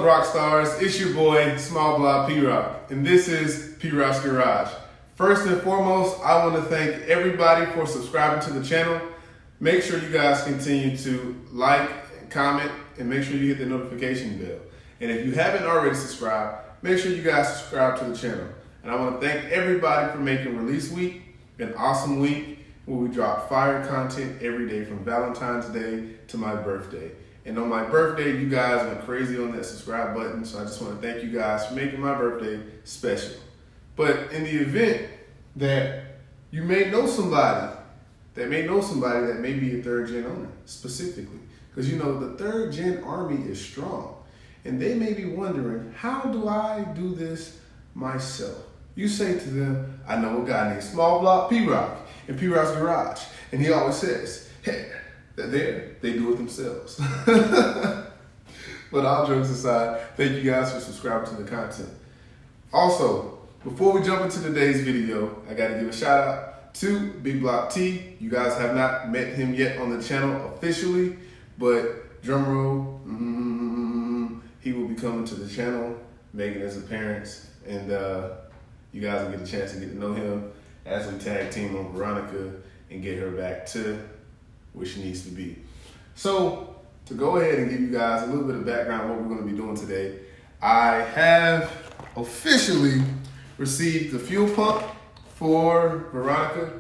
Rockstars? It's your boy, Small Block P.Rock, and this is P.Rock's Garage. First and foremost, I want to thank everybody for subscribing to the channel. Make sure you guys continue to like and comment, and make sure you hit the notification bell. And if you haven't already subscribed, make sure you guys subscribe to the channel. And I want to thank everybody for making release week an awesome week where we drop fire content every day from Valentine's Day to my birthday. And on my birthday, you guys went crazy on that subscribe button, so I just want to thank you guys for making my birthday special. But in the event that you may know somebody that may be a third gen owner specifically, because you know the third gen army is strong, and they may be wondering, how do I do this myself? You say to them, I know a guy named Small Block P.Rock in P.Rock's Garage, and he always says, hey, they do it themselves. But all jokes aside, thank you guys for subscribing to the content. Also, before we jump into today's video, I got to give a shout out to Big Block T. You guys have not met him yet on the channel officially, but drum roll, he will be coming to the channel, making his appearance, and you guys will get a chance to get to know him as we tag team on Veronica and get her back to where she needs to be. So to go ahead and give you guys a little bit of background on what we're going to be doing today, I have officially received the fuel pump for Veronica.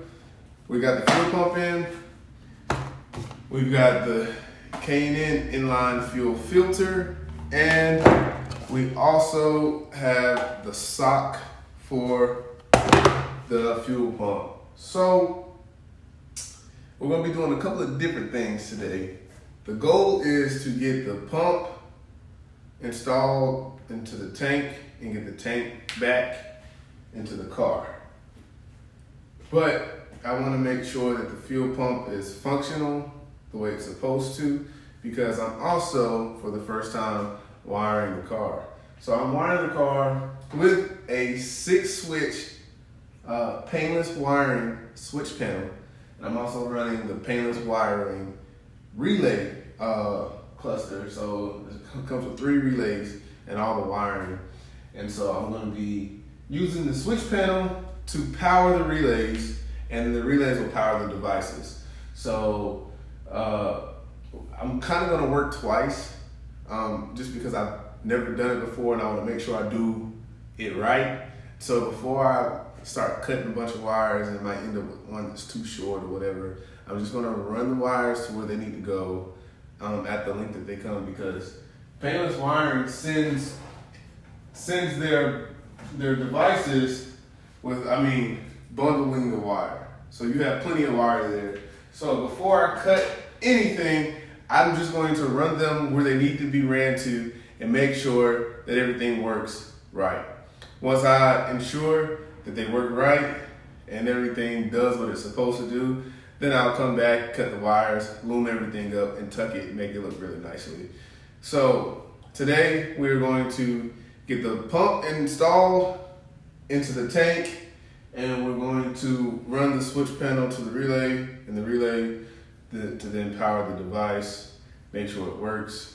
We got the fuel pump in. We've got the K&N inline fuel filter, and we also have the sock for the fuel pump. So we're going to be doing a couple of different things today. The goal is to get the pump installed into the tank and get the tank back into the car. But I want to make sure that the fuel pump is functional the way it's supposed to, because I'm also, for the first time, wiring the car. So I'm wiring the car with a 6-switch Painless wiring switch panel. And I'm also running the Painless wiring relay cluster. So it comes with 3 relays and all the wiring. And so I'm going to be using the switch panel to power the relays, and the relays will power the devices. So I'm kind of going to work twice, just because I've never done it before and I want to make sure I do it right. So before I start cutting a bunch of wires and it might end up with one that's too short or whatever, I'm just going to run the wires to where they need to go at the length that they come, because Painless wiring sends their devices with, bundling the wire. So you have plenty of wire there. So before I cut anything, I'm just going to run them where they need to be ran to and make sure that everything works right. Once I ensure that they work right and everything does what it's supposed to do, then I'll come back, cut the wires, loom everything up, and tuck it and make it look really nicely. So today we're going to get the pump installed into the tank, and we're going to run the switch panel to the relay, and the relay to then power the device, make sure it works.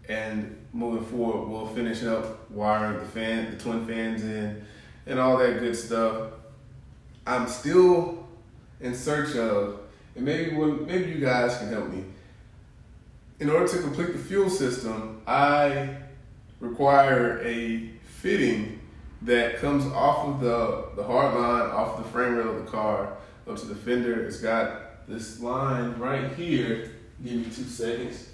And moving forward, we'll finish up wiring the twin fans in, and all that good stuff. I'm still in search of, and maybe you guys can help me. In order to complete the fuel system, I require a fitting that comes off of the hard line, off the frame rail of the car, up to the fender. It's got this line right here. Give me 2 seconds.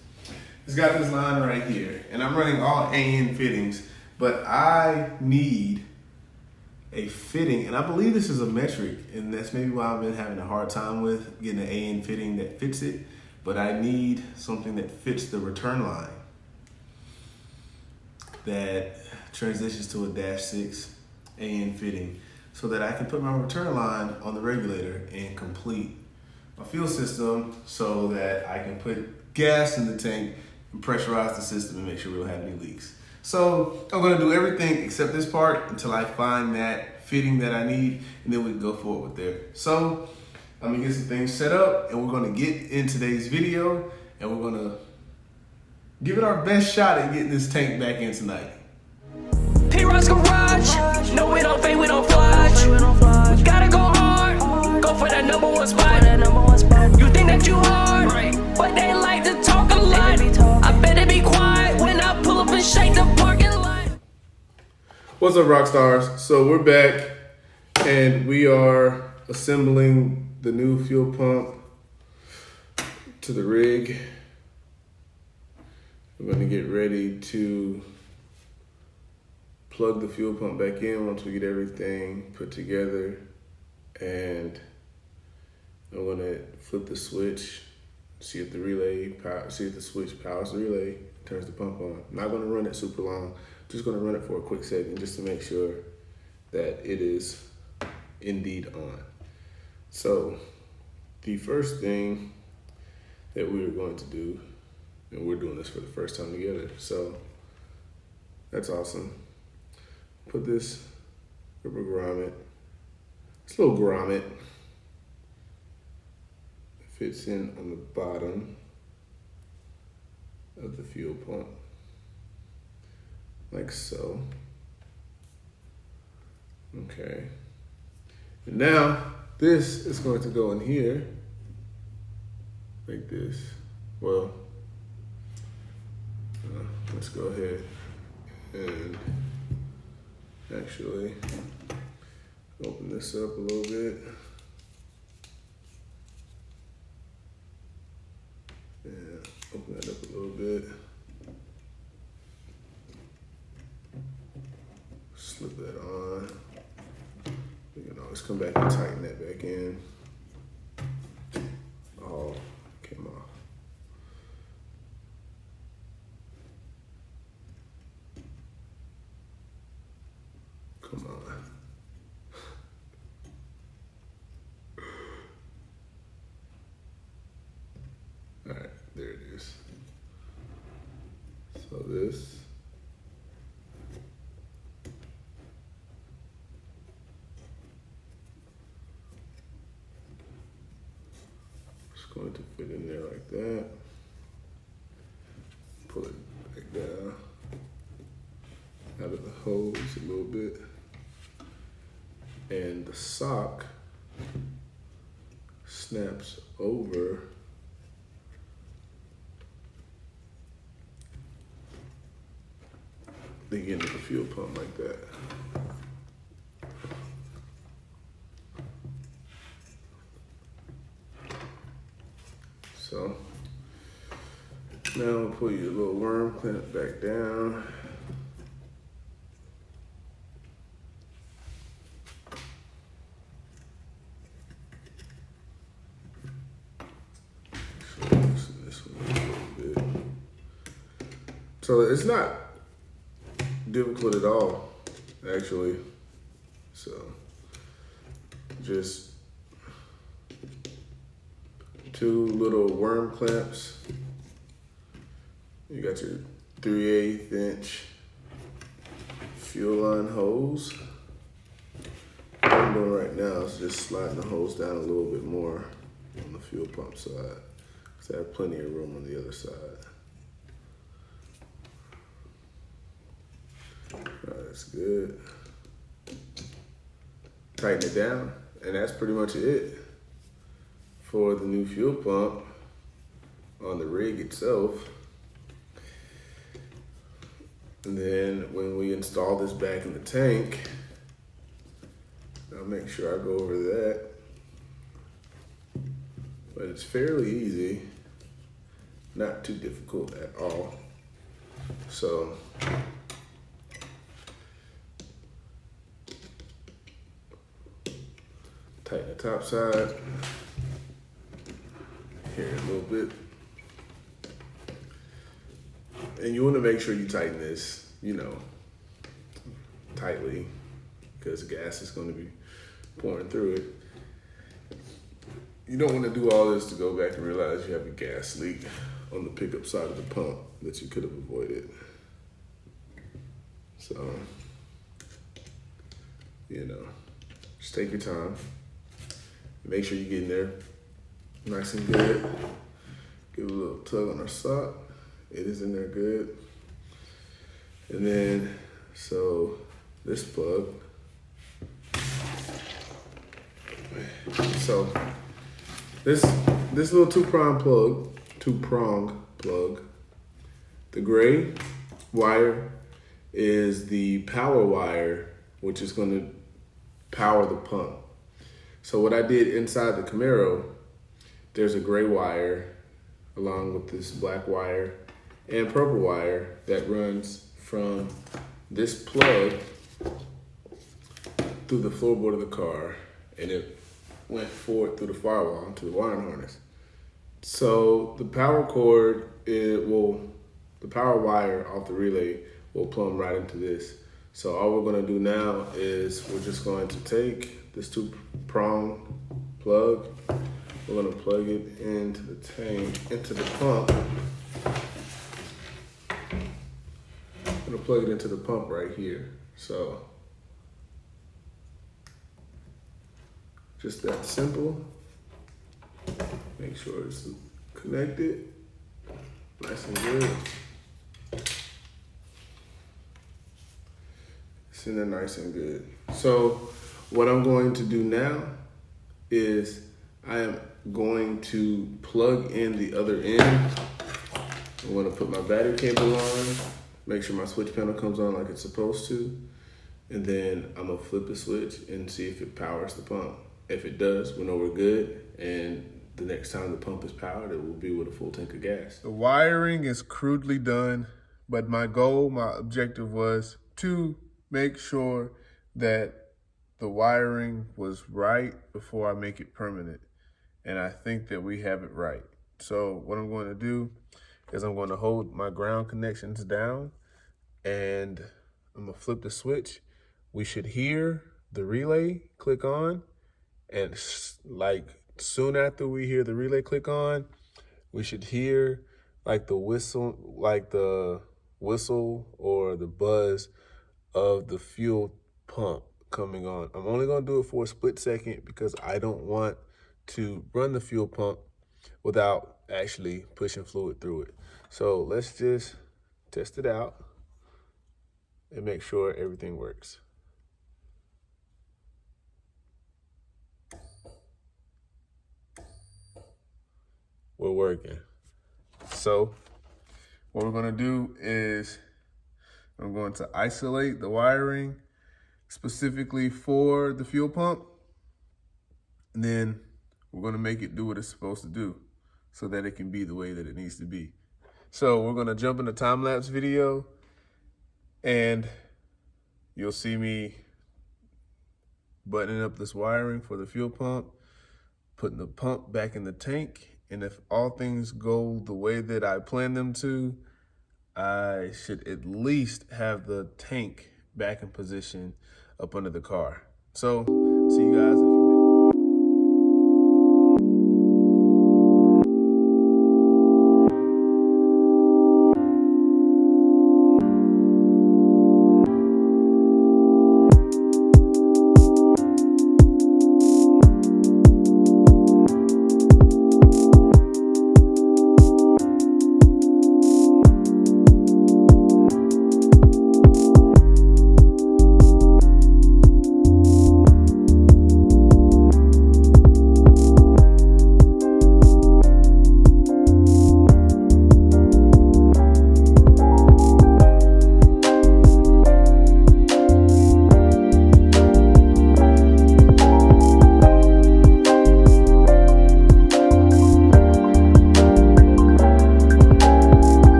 It's got this line right here, and I'm running all AN fittings, but I need a fitting, and I believe this is a metric, and that's maybe why I've been having a hard time with getting an AN fitting that fits it, but I need something that fits the return line that transitions to a -6 AN fitting, so that I can put my return line on the regulator and complete my fuel system so that I can put gas in the tank and pressurize the system and make sure we don't have any leaks. So I'm gonna do everything except this part until I find that fitting that I need, and then we can go forward with there. So I'm gonna get some things set up, and we're gonna get in today's video, and we're gonna give it our best shot at getting this tank back in tonight. P.Rock's garage. No, we don't fade, we don't flash. We gotta go hard. Go for that number one spot. You think that you hard, but they like to talk a lot. I better be quiet when I pull up and shake the parking lot. What's up, ROCKstars? So we're back, and we are assembling the new fuel pump to the rig. We're going to get ready to plug the fuel pump back in once we get everything put together, and I'm going to flip the switch, see if the switch powers the relay, turns the pump on. I'm not going to run it super long, just going to run it for a quick second just to make sure that it is indeed on. So the first thing that we are going to do, and we're doing this for the first time together, so that's awesome. Put this rubber grommet, this little grommet fits in on the bottom of the fuel pump, like so. Okay. And now this is going to go in here, like this. Well, let's go ahead and actually open this up a little bit. And open that up a little bit. Slip that on. You can always come back and tighten that back in. Oh, came off. Come on. All right, there it is. So this is going to fit in there like that. Pull it back down out of the hose a little bit. And the sock snaps over the end of the fuel pump like that. So now we'll pull your little worm clamp back down. So it's not difficult at all, actually. So just two little worm clamps. You got your 3/8 inch fuel line hose. What I'm doing right now is just sliding the hose down a little bit more on the fuel pump side, because I have plenty of room on the other side. That's good. Tighten it down, and that's pretty much it for the new fuel pump on the rig itself. And then when we install this back in the tank, I'll make sure I go over that. But it's fairly easy, not too difficult at all. So tighten the top side here a little bit. And you want to make sure you tighten this, tightly, because gas is going to be pouring through it. You don't want to do all this to go back and realize you have a gas leak on the pickup side of the pump that you could have avoided. So, just take your time. Make sure you get in there nice and good. Give it a little tug on our sock, It is in there good. And then, so this plug. So this little two-prong plug, the gray wire is the power wire, which is going to power the pump. So what I did inside the Camaro, there's a gray wire along with this black wire and purple wire that runs from this plug through the floorboard of the car, and it went forward through the firewall to the wiring harness. So the power cord, the power wire off the relay will plumb right into this. So all we're gonna do now is we're just going to take this two-prong plug, we're gonna plug it into the tank, into the pump. I'm gonna plug it into the pump right here. So just that simple. Make sure it's connected, nice and good. It's in there nice and good. So what I'm going to do now is I am going to plug in the other end. I'm gonna put my battery cable on, make sure my switch panel comes on like it's supposed to, and then I'm gonna flip the switch and see if it powers the pump. If it does, we know we're good, and the next time the pump is powered, it will be with a full tank of gas. The wiring is crudely done, but my objective was to make sure that the wiring was right before I make it permanent. And I think that we have it right. So what I'm going to do is I'm going to hold my ground connections down, and I'm gonna flip the switch. We should hear the relay click on, and like soon after we hear the relay click on, we should hear like the whistle or the buzz of the fuel pump coming on. I'm only gonna do it for a split second because I don't want to run the fuel pump without actually pushing fluid through it. So let's just test it out and make sure everything works. We're working. So what we're gonna do is I'm going to isolate the wiring specifically for the fuel pump, and then we're gonna make it do what it's supposed to do so that it can be the way that it needs to be. So we're gonna jump into time-lapse video, and you'll see me buttoning up this wiring for the fuel pump, putting the pump back in the tank, and if all things go the way that I plan them to, I should at least have the tank back in position up under the car. So, see you guys in a few minutes.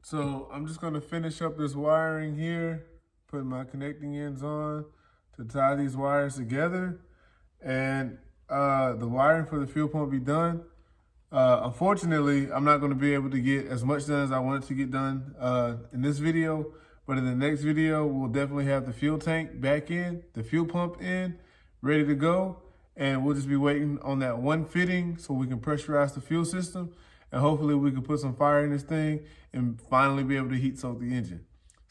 So I'm just gonna finish up this wiring here, put my connecting ends on to tie these wires together, and the wiring for the fuel pump will be done. Unfortunately, I'm not gonna be able to get as much done as I wanted to get done in this video, but in the next video, we'll definitely have the fuel tank back in, the fuel pump in, ready to go, and we'll just be waiting on that one fitting so we can pressurize the fuel system, and hopefully we can put some fire in this thing and finally be able to heat soak the engine.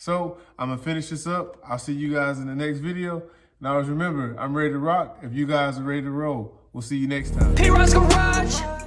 So I'm gonna finish this up. I'll see you guys in the next video. And always remember, I'm ready to rock if you guys are ready to roll. We'll see you next time. P.Rock's Garage.